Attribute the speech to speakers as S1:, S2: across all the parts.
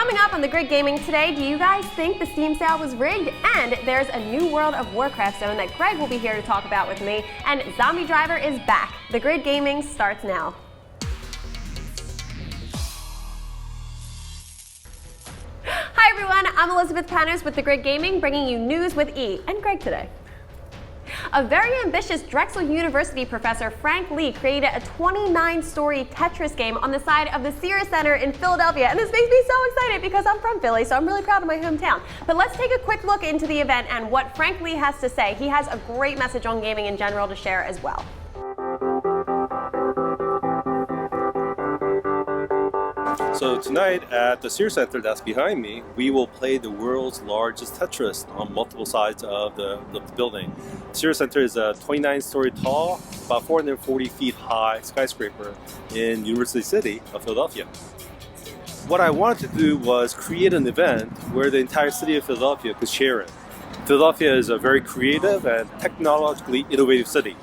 S1: Coming up on The Grid Gaming today, do you guys think the Steam sale was rigged? And there's a new World of Warcraft zone that Greg will be here to talk about with me. And Zombie Driver is back. The Grid Gaming starts now. Hi everyone, I'm Elizabeth Panos with The Grid Gaming, bringing you news with E and Greg today. A very ambitious Drexel University professor, Frank Lee, created a 29-story Tetris game on the side of the Sears Center in Philadelphia. And this makes me so excited because I'm from Philly, so I'm really proud of my hometown. But let's take a quick look into the event and what Frank Lee has to say. He has a great message on gaming in general to share as well.
S2: So tonight at the Sears Center that's behind me, we will play the world's largest Tetris on multiple sides of the building. Sears Center is a 29-story tall, about 440 feet high skyscraper in University City of Philadelphia. What I wanted to do was create an event where the entire city of Philadelphia could share it. Philadelphia is a very creative and technologically innovative city.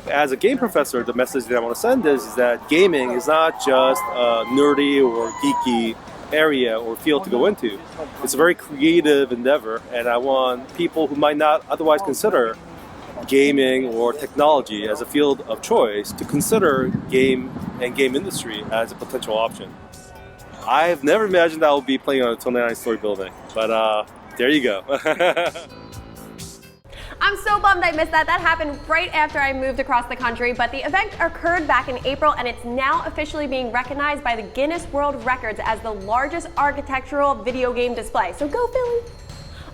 S2: As a game professor, the message that I want to send is that gaming is not just a nerdy or geeky area or field to go into. It's a very creative endeavor, and I want people who might not otherwise consider gaming or technology as a field of choice to consider game and game industry as a potential option. I've never imagined I would be playing on a 29-story building, but there you go.
S1: I'm so bummed I missed that. That happened right after I moved across the country, but the event occurred back in April and it's now officially being recognized by the Guinness World Records as the largest architectural video game display. So go Philly!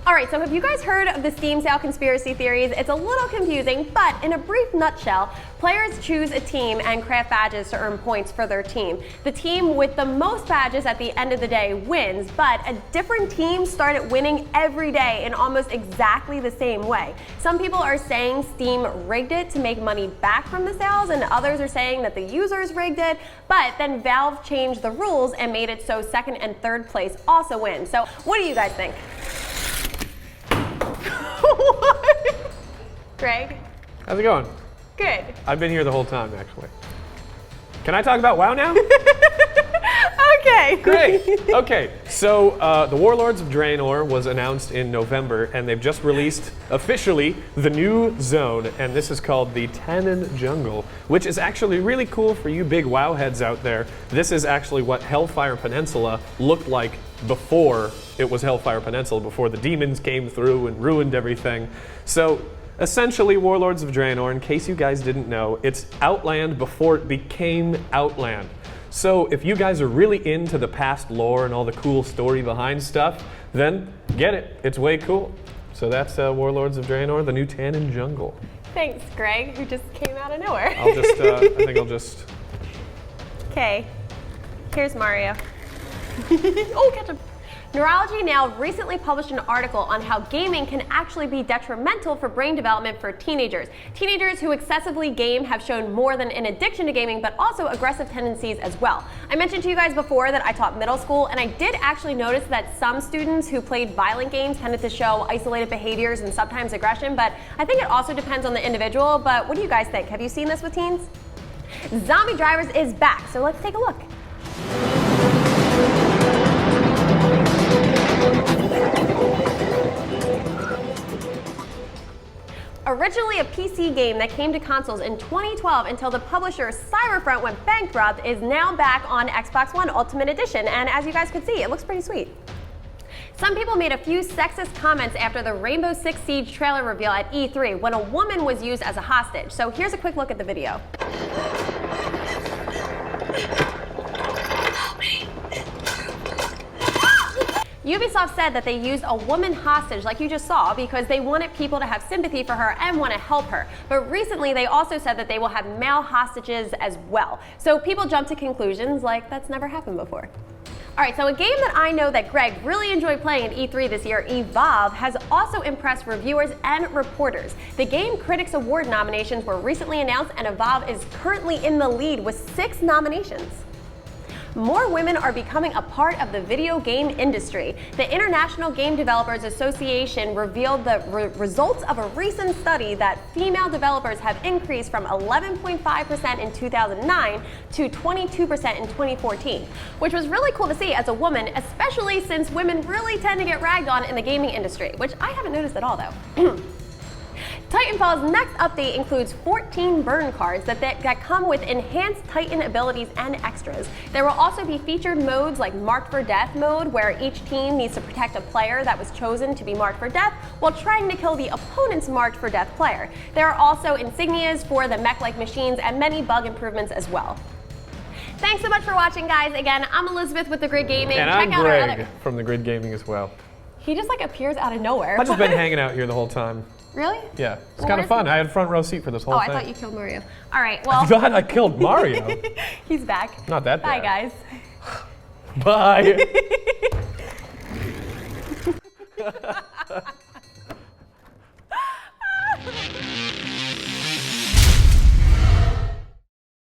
S1: Alright, so have you guys heard of the Steam sale conspiracy theories? It's a little confusing, but in a brief nutshell, players choose a team and craft badges to earn points for their team. The team with the most badges at the end of the day wins, but a different team started winning every day in almost exactly the same way. Some people are saying Steam rigged it to make money back from the sales, and others are saying that the users rigged it, but then Valve changed the rules and made it so second and third place also win. So what do you guys think? What? Greg?
S3: How's it going?
S1: Good.
S3: I've been here the whole time, actually. Can I talk about WoW now?
S1: Okay.
S3: Great. Okay, so the Warlords of Draenor was announced in November, and they've just released officially the new zone, and this is called the Tannin Jungle, which is actually really cool for you big WoW heads out there. This is actually what Hellfire Peninsula looked like before it was Hellfire Peninsula, before the demons came through and ruined everything. So essentially, Warlords of Draenor, in case you guys didn't know, it's Outland before it became Outland. So if you guys are really into the past lore and all the cool story behind stuff, then get it. It's way cool. So that's Warlords of Draenor, the new Tannin Jungle.
S1: Thanks, Greg, who just came out of nowhere.
S3: I'll just, I think I'll just...
S1: Okay, here's Mario. Oh, catch him. Neurology Now recently published an article on how gaming can actually be detrimental for brain development for teenagers. Teenagers who excessively game have shown more than an addiction to gaming, but also aggressive tendencies as well. I mentioned to you guys before that I taught middle school, and I did actually notice that some students who played violent games tended to show isolated behaviors and sometimes aggression, but I think it also depends on the individual. But what do you guys think? Have you seen this with teens? Zombie Drivers is back, so let's take a look. Originally a PC game that came to consoles in 2012 until the publisher Cyberfront went bankrupt, is now back on Xbox One Ultimate Edition, and as you guys could see, it looks pretty sweet. Some people made a few sexist comments after the Rainbow Six Siege trailer reveal at E3 when a woman was used as a hostage. So here's a quick look at the video. Ubisoft said that they used a woman hostage like you just saw because they wanted people to have sympathy for her and want to help her. But recently they also said that they will have male hostages as well. So people jump to conclusions like that's never happened before. Alright, so a game that I know that Greg really enjoyed playing at E3 this year, Evolve, has also impressed reviewers and reporters. The Game Critics Award nominations were recently announced, and Evolve is currently in the lead with 6 nominations. more women are becoming a part of the video game industry. The International Game Developers Association revealed the results of a recent study that female developers have increased from 11.5% in 2009 to 22% in 2014, which was really cool to see as a woman, especially since women really tend to get ragged on in the gaming industry, which I haven't noticed at all though. Titanfall's next update includes 14 burn cards that come with enhanced Titan abilities and extras. There will also be featured modes like Marked for Death mode, where each team needs to protect a player that was chosen to be marked for death while trying to kill the opponent's marked for death player. There are also insignias for the mech-like machines and many bug improvements as well. Thanks so much for watching, guys. Again, I'm Elizabeth with The Grid Gaming.
S3: And I'm Greg from The Grid Gaming as well.
S1: He just like appears out of nowhere.
S3: I've just been hanging out here the whole time.
S1: Really?
S3: Yeah, it's kind of fun. I had front row seat for this whole thing.
S1: Oh, I thought you killed Mario. All right, well.
S3: I thought I killed Mario.
S1: He's back.
S3: Not that
S1: bad.
S3: bad.
S1: Bye, guys.
S3: Bye.